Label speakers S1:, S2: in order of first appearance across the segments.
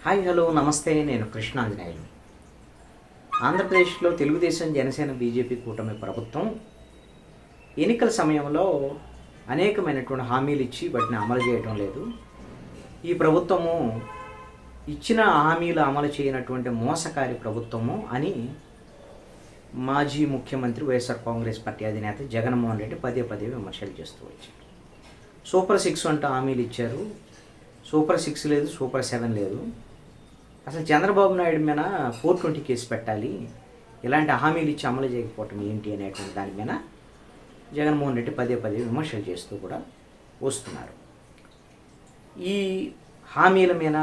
S1: Hi hello నమస్తే. నేను కృష్ణాంజనేయులు. ఆంధ్రప్రదేశ్లో తెలుగుదేశం, జనసేన, బీజేపీ కూటమి ప్రభుత్వం ఎన్నికల సమయంలో అనేకమైనటువంటి హామీలు ఇచ్చి వాటిని అమలు చేయడం లేదు. ఈ ప్రభుత్వము ఇచ్చిన హామీలు అమలు చేయనటువంటి మోసకారి ప్రభుత్వము అని మాజీ ముఖ్యమంత్రి వైఎస్ఆర్ కాంగ్రెస్ పార్టీ అధినేత జగన్మోహన్ రెడ్డి పదే పదే విమర్శలు చేస్తూ వచ్చారు. సూపర్ 6 అంటూ హామీలు ఇచ్చారు. సూపర్ 6 లేదు, సూపర్ 7 లేదు. అసలు చంద్రబాబు నాయుడు మీద 420 కేసు పెట్టాలి. ఇలాంటి హామీలు ఇచ్చి అమలు చేయకపోవటం ఏంటి అనేటువంటి దాని మీద జగన్మోహన్ రెడ్డి పదే పదే విమర్శలు చేస్తూ కూడా వస్తున్నారు. ఈ హామీల మీద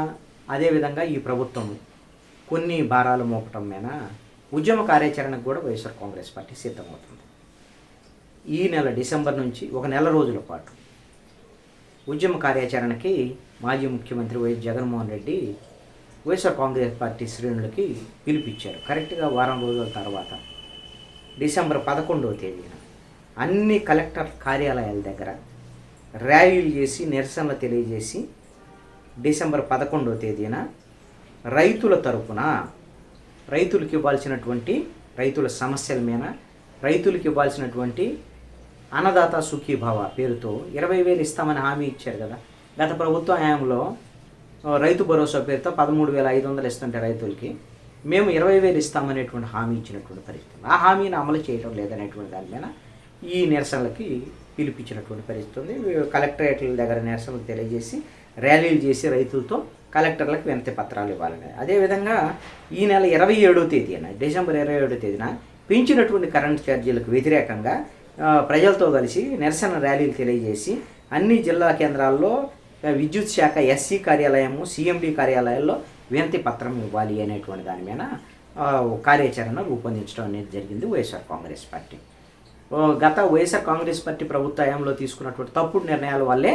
S1: అదేవిధంగా ఈ ప్రభుత్వం కొన్ని భారాలు మోపటం మీద ఉద్యమ కార్యాచరణకు కూడా వైఎస్ఆర్ కాంగ్రెస్ పార్టీ సిద్ధమవుతుంది. ఈ నెల డిసెంబర్ నుంచి ఒక నెల రోజుల పాటు ఉద్యమ కార్యాచరణకి మాజీ ముఖ్యమంత్రి వైఎస్ జగన్మోహన్ రెడ్డి వైఎస్ఆర్ కాంగ్రెస్ పార్టీ శ్రేణులకి పిలిపించారు. కరెక్ట్గా వారం రోజుల తర్వాత డిసెంబర్ 11వ తేదీన అన్ని కలెక్టర్ కార్యాలయాల దగ్గర ర్యాలీలు చేసి నిరసనలు తెలియజేసి డిసెంబర్ 11వ తేదీన రైతుల తరపున రైతులకు ఇవ్వాల్సినటువంటి రైతుల సమస్యల మీద రైతులకు ఇవ్వాల్సినటువంటి అన్నదాత సుఖీభావ పేరుతో 20,000 ఇస్తామని హామీ ఇచ్చారు కదా. గత ప్రభుత్వ హయాంలో రైతు భరోసా పేరుతో 13,500 ఇస్తుంటే రైతులకి మేము 20,000 ఇస్తామనేటువంటి హామీ ఇచ్చినటువంటి పరిస్థితి. ఆ హామీని అమలు చేయడం లేదనేటువంటి దాని మీద ఈ నిరసనలకి పిలిపించినటువంటి పరిస్థితి ఉంది. కలెక్టరేట్ల దగ్గర నిరసనలు తెలియజేసి ర్యాలీలు చేసి రైతులతో కలెక్టర్లకు వినతి పత్రాలు ఇవ్వాలని. అదేవిధంగా ఈ నెల 27వ తేదీన డిసెంబర్ 27వ తేదీన పెంచినటువంటి కరెంట్ ఛార్జీలకు వ్యతిరేకంగా ప్రజలతో కలిసి నిరసన ర్యాలీలు తెలియజేసి అన్ని జిల్లా కేంద్రాల్లో విద్యుత్ శాఖ ఎస్సీ కార్యాలయము, సిఎండి కార్యాలయాల్లో వినతి పత్రం ఇవ్వాలి అనేటువంటి దాని మీద కార్యాచరణ రూపొందించడం అనేది జరిగింది వైఎస్ఆర్ కాంగ్రెస్ పార్టీ. గత వైఎస్ఆర్ కాంగ్రెస్ పార్టీ ప్రభుత్వ హయాంలో తీసుకున్నటువంటి తప్పుడు నిర్ణయాల వల్లే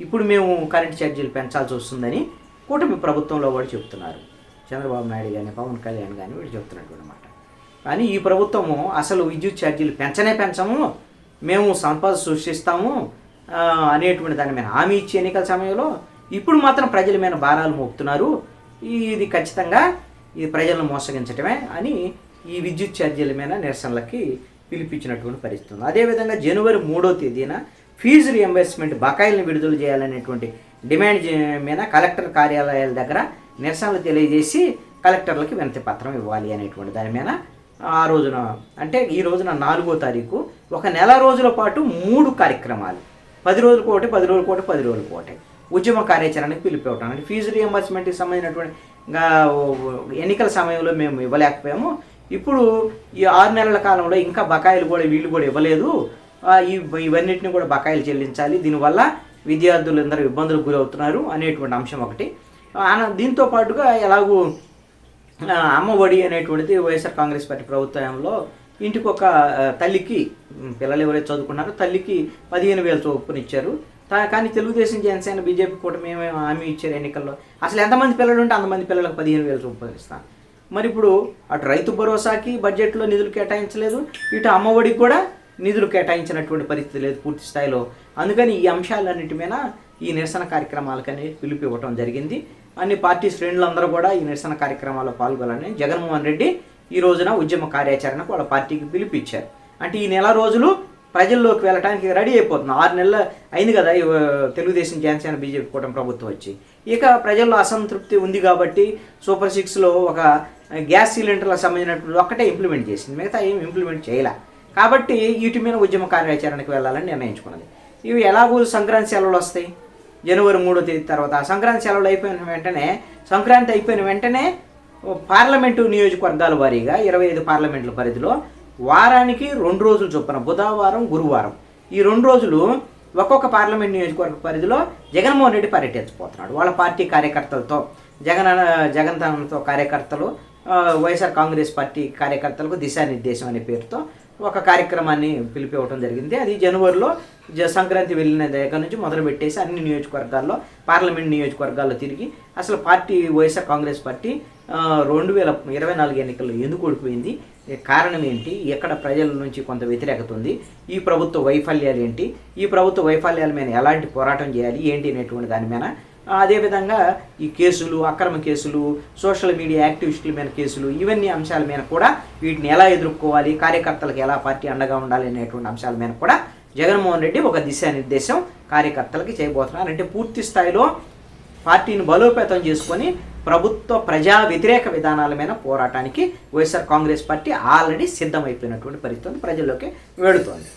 S1: ఇప్పుడు మేము కరెంట్ ఛార్జీలు పెంచాల్సి వస్తుందని కూటమి ప్రభుత్వంలో కూడా చెప్తున్నారు. చంద్రబాబు నాయుడు కానీ పవన్ కళ్యాణ్ కానీ వీళ్ళు చెప్తున్నటువంటి మాట. కానీ ఈ ప్రభుత్వము అసలు విద్యుత్ ఛార్జీలు పెంచము, మేము సంపద సృష్టిస్తాము అనేటువంటి దాని మీద హామీ ఇచ్చే ఎన్నికల సమయంలో ఇప్పుడు మాత్రం ప్రజల మీద భారాలు మోపుతున్నారు. ఇది ఖచ్చితంగా ఇది ప్రజలను మోసగించటమే అని ఈ విద్యుత్ ఛార్జీల మీద నిరసనలకి పిలిపించినటువంటి పరిస్థితి ఉంది. అదేవిధంగా జనవరి 3వ తేదీన ఫీజు రియంబర్స్మెంట్ బకాయిలను విడుదల చేయాలనేటువంటి డిమాండ్ మీద కలెక్టర్ కార్యాలయాల దగ్గర నిరసనలు తెలియజేసి కలెక్టర్లకి వినతి పత్రం ఇవ్వాలి అనేటువంటి దాని మీద ఆ రోజున అంటే ఈ రోజున 4వ తారీఖు ఒక నెల రోజుల పాటు 3 కార్యక్రమాలు 10 రోజులకు ఒకటి, 10 రోజులకు ఒకటి, 10 రోజులకు ఒకటి ఉద్యమ కార్యాచరణకు పిలిపివ్వటం. అంటే ఫీజు రియంబర్స్మెంట్కి సంబంధించినటువంటి ఎన్నికల సమయంలో మేము ఇవ్వలేకపోయాము, ఇప్పుడు ఈ 6 నెలల కాలంలో ఇంకా బకాయిలు కూడా వీళ్ళు కూడా ఇవ్వలేదు, ఇవన్నిటిని కూడా బకాయిలు చెల్లించాలి, దీనివల్ల విద్యార్థులు అందరూ ఇబ్బందులకు గురవుతున్నారు అనేటువంటి అంశం ఒకటి. దీంతో పాటుగా ఎలాగూ అమ్మఒడి అనేటువంటిది వైఎస్ఆర్ కాంగ్రెస్ పార్టీ ప్రభుత్వంలో ఇంటికి ఒక తల్లికి పిల్లలు ఎవరైతే చదువుకున్నారో తల్లికి 15,000 చొప్పున ఇచ్చారు. కానీ తెలుగుదేశం, జనసేన, బీజేపీ కూడా మేము హామీ ఇచ్చారు ఎన్నికల్లో. అసలు ఎంతమంది పిల్లలు ఉంటే అంతమంది పిల్లలకు 15,000 చొప్పున ఇస్తాను. మరి ఇప్పుడు అటు రైతు భరోసాకి బడ్జెట్లో నిధులు కేటాయించలేదు, ఇటు అమ్మఒడికి కూడా నిధులు కేటాయించినటువంటి పరిస్థితి లేదు పూర్తి స్థాయిలో. అందుకని ఈ అంశాలన్నిటి మీద ఈ నిరసన కార్యక్రమాలకని పిలుపు ఇవ్వటం జరిగింది. అన్ని పార్టీ శ్రేణులందరూ కూడా ఈ నిరసన కార్యక్రమాల్లో పాల్గొనాలని జగన్మోహన్ రెడ్డి ఈ రోజున ఉద్యమ కార్యాచరణకు వాళ్ళ పార్టీకి పిలిపించారు. అంటే ఈ నెల రోజులు ప్రజల్లోకి వెళ్ళడానికి రెడీ అయిపోతుంది. 6 నెలలు అయింది కదా తెలుగుదేశం, జనసేన, బీజేపీ కూటమి ప్రభుత్వం వచ్చి. ఇక ప్రజల్లో అసంతృప్తి ఉంది కాబట్టి సూపర్ 6లో ఒక గ్యాస్ సిలిండర్లకు సంబంధించినటువంటి ఒక్కటే ఇంప్లిమెంట్ చేసింది, మిగతా ఏం ఇంప్లిమెంట్ చేయలే. కాబట్టి వీటి మీద ఉద్యమ కార్యాచరణకు వెళ్ళాలని నిర్ణయించుకున్నది. ఇవి ఎలాగూ సంక్రాంతి సెలవులు వస్తాయి జనవరి 3వ తేదీ తర్వాత. సంక్రాంతి సెలవులు సంక్రాంతి అయిపోయిన వెంటనే పార్లమెంటు నియోజకవర్గాల వారీగా 25 పార్లమెంట్ల పరిధిలో వారానికి 2 రోజులు చొప్పున బుధవారం, గురువారం ఈ 2 రోజులు ఒక్కొక్క పార్లమెంట్ నియోజకవర్గ పరిధిలో జగన్మోహన్ రెడ్డి పర్యటించబోతున్నాడు. వాళ్ళ పార్టీ కార్యకర్తలతో జగన్తో కార్యకర్తలు, వైఎస్ఆర్ కాంగ్రెస్ పార్టీ కార్యకర్తలకు దిశానిర్దేశం అనే పేరుతో ఒక కార్యక్రమాన్ని పిలిపివ్వడం జరిగింది. అది జనవరిలో సంక్రాంతి వెళ్ళిన దగ్గర నుంచి మొదలుపెట్టేసి అన్ని నియోజకవర్గాల్లో పార్లమెంట్ నియోజకవర్గాల్లో తిరిగి అసలు పార్టీ వైఎస్ఆర్ కాంగ్రెస్ పార్టీ 2024 ఎన్నికల్లో ఎందుకు ఓడిపోయింది, కారణం ఏంటి, ఎక్కడ ప్రజల నుంచి కొంత వ్యతిరేకత ఉంది, ఈ ప్రభుత్వ వైఫల్యాలు ఏంటి, ఈ ప్రభుత్వ వైఫల్యాల మీద ఎలాంటి పోరాటం చేయాలి ఏంటి అనేటువంటి దాని మీద అదేవిధంగా ఈ కేసులు, అక్రమ కేసులు, సోషల్ మీడియా యాక్టివిస్టుల మీద కేసులు, ఇవన్నీ అంశాల మీద కూడా వీటిని ఎలా ఎదుర్కోవాలి, కార్యకర్తలకు ఎలా పార్టీ అండగా ఉండాలి అనేటువంటి అంశాల మీద కూడా జగన్మోహన్ రెడ్డి ఒక దిశానిర్దేశం కార్యకర్తలకి చేయబోతున్నారు. అంటే పూర్తి స్థాయిలో పార్టీని బలోపేతం చేసుకొని ప్రభుత్వ ప్రజా వ్యతిరేక విధానాల మీద పోరాటానికి వైఎస్ఆర్ కాంగ్రెస్ పార్టీ ఆల్రెడీ సిద్ధమైపోయినటువంటి పరిస్థితి ప్రజల్లోకి వెళుతోంది.